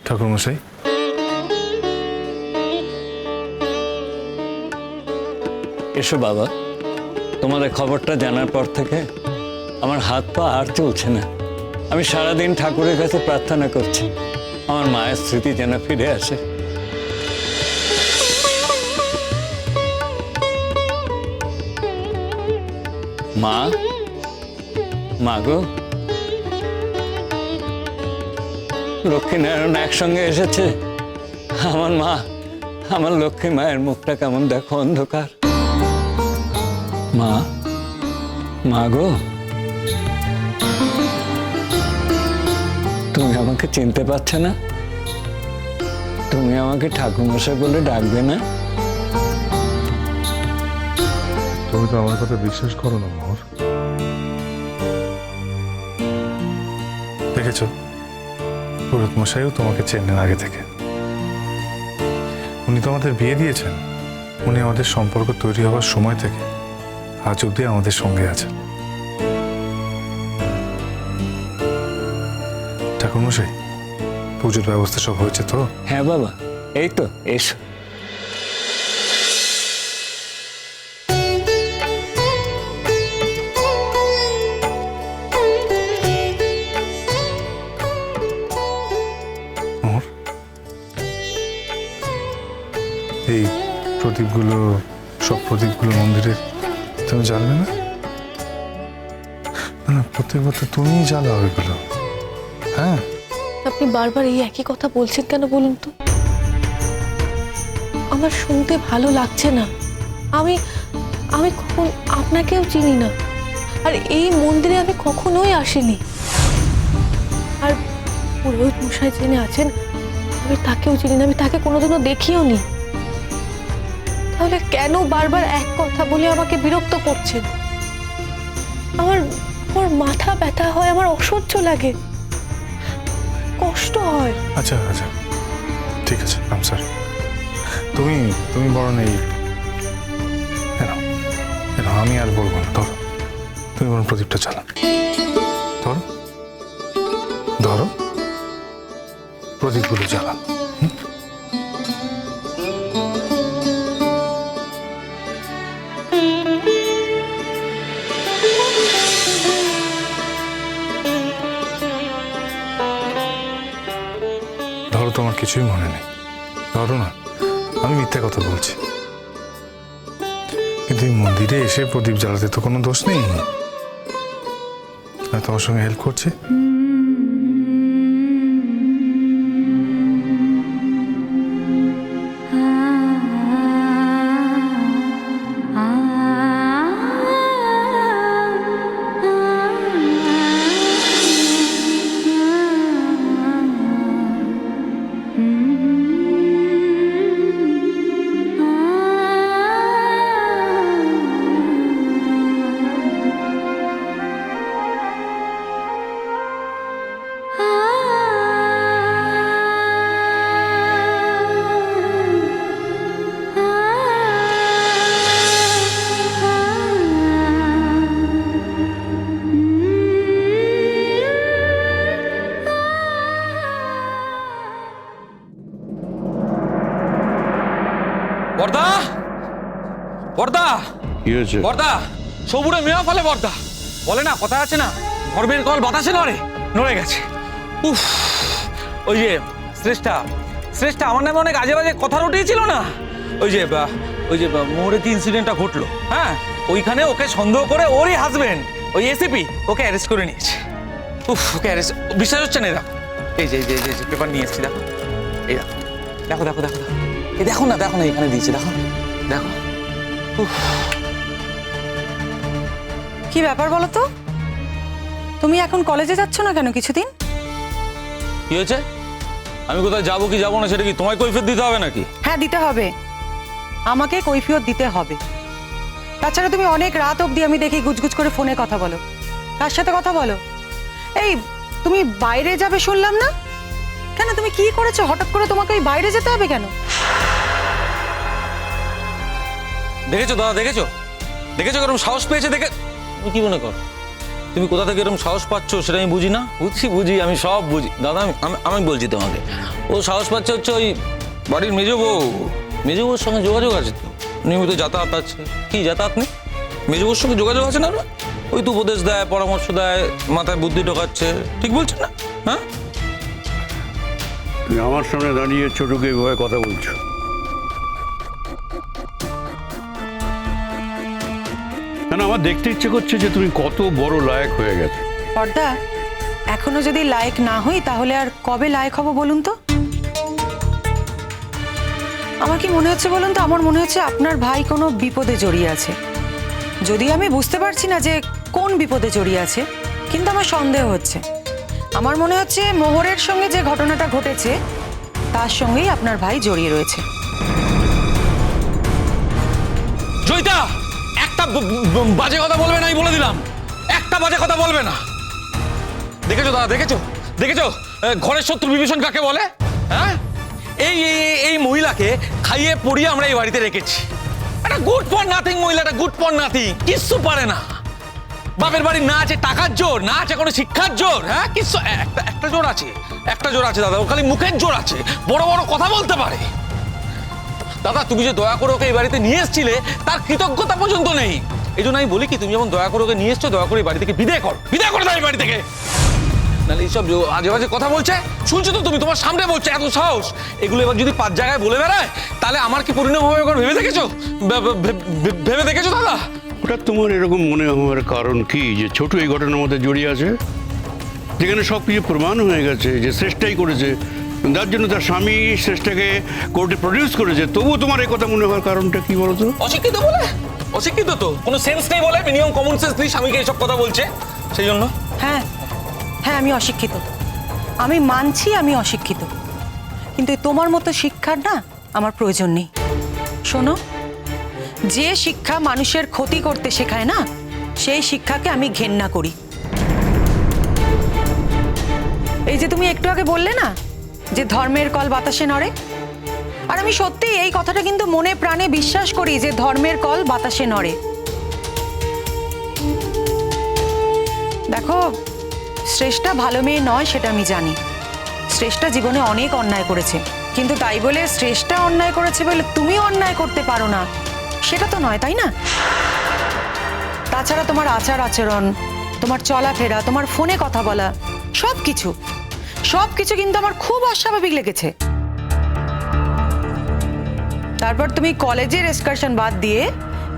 ঠাকুরমশাই, এসো বাবা। তোমাদের খবরটা জানার পর থেকে আমার হাত পা আর চলছে না। আমি সারাদিন ঠাকুরের কাছে প্রার্থনা করছি আমার মায়ের স্মৃতি যেন ফিরে আসে। মা, মা গো, লক্ষ্মীনারায়ণ একসঙ্গে এসেছে। আমার মা, আমার লক্ষ্মী মায়ের মুখটা কেমন দেখো, অন্ধকার। মা, মা গো, তুমি আমাকে চিনতে পারছো না? তুমি আমাকে ঠাকুরমশাই বলে ডাকবে না? তুমি তো আমার কথা বিশ্বাস করো না মোহর। দেখেছ, পুরোহিত মশাইও তোমাকে চেনেন আগে থেকে। উনি তো আমাদের বিয়ে দিয়েছেন। উনি আমাদের সম্পর্ক তৈরি হওয়ার সময় থেকে আজ অব্দি আমাদের সঙ্গে আছেন। ঠাকুরমশাই, পুজোর ব্যবস্থা সব হয়েছে তো? হ্যাঁ বাবা, এই তো, এসো। মোহর, এই প্রদীপগুলো, সব প্রদীপগুলো মন্দিরের তুমি জ্বালবে না? না, প্রত্যেক বছর তুমিই জ্বালাও এগুলো। হ্যাঁ, আপনি বারবার এই একই কথা বলছেন কেন বলুন তো? আমার শুনতে ভালো লাগছে না। আমি আমি কখন আপনাকেও চিনি না, আর এই মন্দিরে আমি কখনোই আসিনি। আর পুরোহিত মশাই যিনি আছেন, আমি তাকেও চিনি না, আমি তাকে কোনোদিনও দেখিও নি। তাহলে কেন বারবার এক কথা বলে আমাকে বিরক্ত করছেন? আমার আমার মাথা ব্যথা হয়, আমার অসহ্য লাগে, কষ্ট হয়। আচ্ছা আচ্ছা, ঠিক আছে, আম সরি। তুমি তুমি বড় নেই, আমি আর বলবো না। ধরো, তুমি বরং প্রদীপটা চালাও। ধরো ধরো, প্রদীপগুলো জ্বালাও। ধরো, তোমার কিছুই মনে নেই। ধরো না, আমি মিথ্যে কথা বলছি। কিন্তু এই মন্দিরে এসে প্রদীপ জ্বালাতে তো কোনো দোষ নেই। আমি তোমার সঙ্গে হেল্প করছি। বর্দা, বর্দা, কি হয়েছে? বর্দা, সবুরে মেয়া ফলে বর্দা। বলে না, কথা আছে না, গর্বের কল বাতাসে নড়ে, নড়ে গেছে। উফ, ওই যে শ্রেষ্ঠা, শ্রেষ্ঠা আমার নামে অনেক আজে বাজে কথা রটিয়েছিল না। ওই যে মোহরে কি ইনসিডেন্টটা ঘটলো, হ্যাঁ, ওইখানে ওকে সন্দেহ করে ওরই হাজবেন্ড, ওই এসিপি, ওকে অ্যারেস্ট করে নিয়েছে। উফ, ওকে অ্যারেস্ট, বিশ্বাস হচ্ছে না? দেখো, এই যে পেপার নিয়ে এসেছি, দেখো, এই দেখো দেখো দেখো দেখো, এই দেখো না, দেখো না, এখানে দিয়েছে, দেখো দেখো। উফ, কি ব্যাপার বলো তো? তুমি এখন কলেজে যাচ্ছ না কেন কিছুদিন? কি হয়েছে? আমি কোথায় যাবো কি যাবো না সেটা কি তোমায় কৈফিয়ত দিতে হবে নাকি? হ্যাঁ, দিতে হবে, আমাকে কৈফিয়ত দিতে হবে। তাছাড়া তুমি অনেক রাত অবধি আমি দেখি গুজগুজ করে ফোনে কথা বলো। কার সাথে কথা বলো? এই, তুমি বাইরে যাবে শুনলাম না? কেন, তুমি কি করেছো? হঠাৎ করে তোমাকে ওই বাইরে যেতে হবে কেন? দেখেছো দাদা, দেখেছো দেখেছো কেরম সাহস পেয়েছে দেখে? তুমি কি মনে করো? তুমি কোথা থেকে এরকম সাহস পাচ্ছ সেটা আমি বুঝি না? বুঝি, আমি সব বুঝি দাদা। আমি বলছি তোমাকে, ও সাহস পাচ্ছে হচ্ছে ওই বাড়ির মেজো বউর সঙ্গে যোগাযোগ আছে তো, নিয়মিত যাতায়াত আছে। কি যাতায়াত নেই? মেজো বউর সঙ্গে যোগাযোগ আছে না? ওই তো উপদেশ দেয়, পরামর্শ দেয়, মাথায় বুদ্ধি ঢোকাচ্ছে। ঠিক বলছে না? হ্যাঁ, তুমি আমার সামনে দাঁড়িয়ে ছোটকে এভাবে কথা বলছো। না, আমার দেখতে ইচ্ছে করছে যে তুমি কত বড় লায়ক হয়ে গেছো। বড়দা, এখনো যদি লায়ক না হই তাহলে আর কবে লায়ক হব বলুন তো? আমার কি মনে হচ্ছে বলুন তো? আমার মনে হচ্ছে আপনার ভাই কোনো বিপদে জড়িয়ে আছে। যদিও আমি বুঝতে পারছি না যে কোন বিপদে জড়িয়ে আছে, কিন্তু আমার সন্দেহ হচ্ছে। আমার মনে হচ্ছে মোহরের সঙ্গে যে ঘটনাটা ঘটেছে তার সঙ্গেই আপনার ভাই জড়িয়ে রয়েছে। জয়িতা, একটা বাজে কথা বলবে না, আমি বলে দিলাম। একটা বাজে কথা বলবে না। দেখেছো দাদা, দেখেছো ঘরের শত্রু বিভীষণ কাকে বলে? হ্যাঁ, এই মহিলাকে খাইয়ে পড়িয়ে আমরা এই বাড়িতে রেখেছি। একটা গুড ফর নাথিং মহিলা, একটা গুড ফর নাথিং, কিচ্ছু পারে না। বাপের বাড়ি না আছে টাকার জোর, না আছে কোনো শিক্ষার জোর। হ্যাঁ, কিচ্ছু একটা জোর আছে, দাদা, ও খালি মুখের জোর আছে, বড় বড় কথা বলতে পারে। দাদা, তুমি যে দয়া করে ওকে এই বাড়িতে নিয়ে এসেছিলে তার কৃতজ্ঞতা পর্যন্ত নেই। এই জন্য আমি বলি কি, তুমি যেমন দয়া করে ওকে নিয়ে এসছো, দয়া করে এই বাড়ি থেকে বিদায় করে দাও এই বাড়ি থেকে। নাহলে এইসব আজে বাজে কথা বলছে, শুনছো তো তুমি, তোমার সামনে বলছে, এত সাহস। এগুলো এবার যদি 5 জায়গায় বলে বেড়ায় তাহলে আমার কি পরিণাম হবে একবার ভেবে দেখেছো দাদা? হঠাৎ তোমার এরকম মনে হওয়ার কারণ কি যে ছোট এই ঘটনার মধ্যে জড়িয়ে আছে, যেখানে সব কিছু প্রমাণ হয়ে গেছে যে শ্রেষ্ঠাই করেছে, তার জন্য তার স্বামী শ্রেষ্ঠাকে কোর্টে প্রডিউস করেছে, তবুও তোমার এই কথা মনে হওয়ার কারণটা কি বলতো? অশিক্ষিত তো, কোনো সেন্স নেই বলে, মিনিমাম কমন সেন্স নেই, স্বামীকে এইসব কথা বলছে সেই জন্য। হ্যাঁ, আমি অশিক্ষিত, আমি মানছি আমি অশিক্ষিত, কিন্তু তোমার মতো শিক্ষার না আমার প্রয়োজন নেই। শোনো, যে শিক্ষা মানুষের ক্ষতি করতে শেখায় না, সেই শিক্ষাকে আমি ঘেন্না করি। এই যে তুমি একটু আগে বললে না যে ধর্মের কল বাতাসে নড়ে, আর আমি সত্যি এই কথাটা কিন্তু মনে প্রাণে বিশ্বাস করি যে ধর্মের কল বাতাসে নড়ে। দেখো, শ্রেষ্ঠা ভালো মেয়ে নয় সেটা আমি জানি। শ্রেষ্ঠা জীবনে অনেক অন্যায় করেছে, কিন্তু তাই বলে শ্রেষ্ঠা অন্যায় করেছে বলে তুমিও অন্যায় করতে পারো না সেটা তো নয়, তাই না? তাছাড়া তোমার আচার আচরণ, তোমার চলাফেরা, তোমার ফোনে কথা বলা, সবকিছু কিন্তু আমার খুব অস্বাভাবিক লেগেছে। তারপর তুমি কলেজের এক্সকারশন বাদ দিয়ে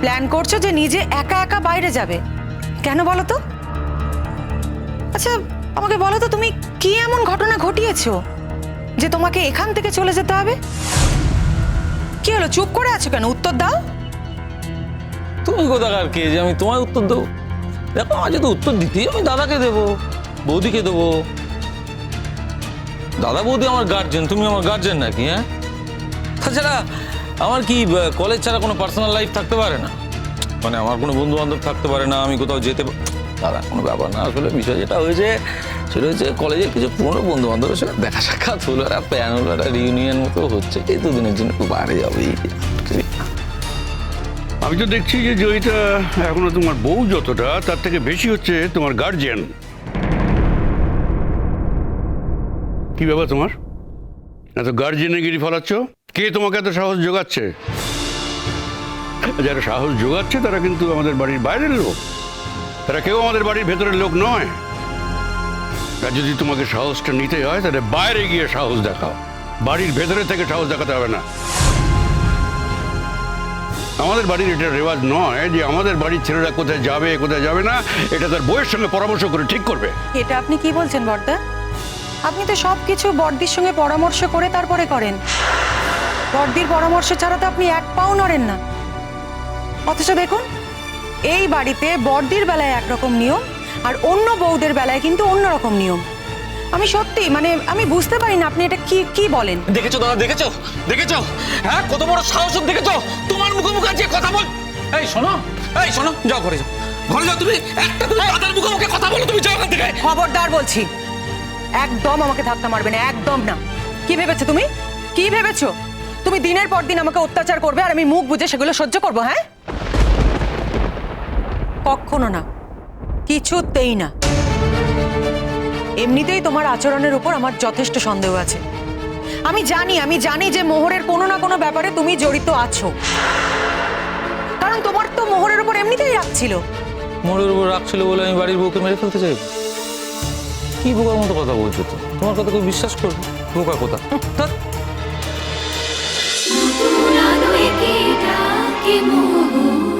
প্ল্যান করছো যে নিজে একা একা বাইরে যাবে। কেন বলো তো? আচ্ছা, আমাকে বলো তো, তুমি কি এমন ঘটনা ঘটিয়েছো যে তোমাকে এখান থেকে চলে যেতে হবে? কি হলো, চুপ করে আছো কেন? উত্তর দাও। তুমি কোথাকার কে যে আমি তোমায় উত্তর দেবো? দেখো, আমার যদি উত্তর দিতেই আমি দাদাকে দেবো, বৌদিকে দেবো। দাদা বৌদি আমার গার্জেন, তুমি আমার গার্জেন নাকি? হ্যাঁ, তাছাড়া আমার কি কলেজ ছাড়া কোনো পার্সোনাল লাইফ থাকতে পারে না? মানে আমার কোনো বন্ধু বান্ধব থাকতে পারে না, আমি কোথাও যেতে দাদা কোনো ব্যাপার না। আসলে বিষয় যেটা হয়েছে সেটা হচ্ছে কলেজের কিছু পুরনো বন্ধু বান্ধবের সাথে দেখা সাক্ষাৎ হলো, একটা প্ল্যান হলো, একটা রিউনিয়ন মতো হচ্ছে, এই 2 দিনের জন্য একটু বাইরে যাবে। আমি তো দেখছি যে জয়িতা এখনো তোমার বউ যতটা, তার থেকে বেশি হচ্ছে তোমার গার্জিয়ান। কি ব্যাপার তোমার, এত গার্জিয়ানগিরি ফলাচ্ছ? কে তোমাকে এত সাহস যোগাচ্ছে? যারা সাহস যোগাচ্ছে তারা কিন্তু আমাদের বাড়ির বাইরের লোক, তারা কেউ আমাদের বাড়ির ভেতরের লোক নয়। আর যদি তোমাকে সাহসটা নিতে হয় তাহলে বাইরে গিয়ে সাহস দেখাও, বাড়ির ভেতরে থেকে সাহস দেখাতে হবে না। আমাদের বাড়ির এটা রেওয়াজ নয় যে আমাদের বাড়ির ছেলেরা কোথায় যাবে না এটা তার বউয়ের সঙ্গে পরামর্শ করে ঠিক করবে। এটা আপনি কি বলছেন বড়দা? আপনি তো সবকিছু বড়দির সঙ্গে পরামর্শ করে তারপরে করেন। বড়দির পরামর্শ ছাড়া তো আপনি 1 পাও নড়েন না। অথচ দেখুন, এই বাড়িতে বড়দির বেলায় একরকম নিয়ম আর অন্য বউদের বেলায় কিন্তু অন্যরকম নিয়ম। আমি সত্যি আমি বুঝতে পারি না আপনি এটা কি বলেন। দেখেছো দাদা, দেখেছো? হ্যাঁ, কত বড় সাহস দেখেছো? তোমার মুখে যে কথা বল। এই শোনো, যাও ঘরে যাও তুমি। তুমি দাদার মুখে কথা বলো, তুমি যাও এখান থেকে। খবরদার বলছি, একদম আমাকে ধাক্কা মারবে না, একদম না। কি ভেবেছো তুমি? তুমি দিনের পর দিন আমাকে অত্যাচার করবে আর আমি মুখ বুজে সেগুলো সহ্য করবো? হ্যাঁ, কখনো না। কিছুতেই না। এমনিতেই তোমার আচরণের উপর আমার যথেষ্ট সন্দেহ আছে। আমি জানি যে মোহরের কোনো না কোনো ব্যাপারে তুমি জড়িত আছো, কারণ তোমার তো মোহরের উপর এমনিতেই রাখছিল। মোড়ের উপর রাখছিল বলে আমি বাড়ির বউকে মেরে ফেলতে চাইব? কি বোকার মতো কথা বলছো তো? তোমার কথা কেউ বিশ্বাস করবে? বোকা কথা। ধ্যাৎ। নতুন আলো একে ডাকে মোহর।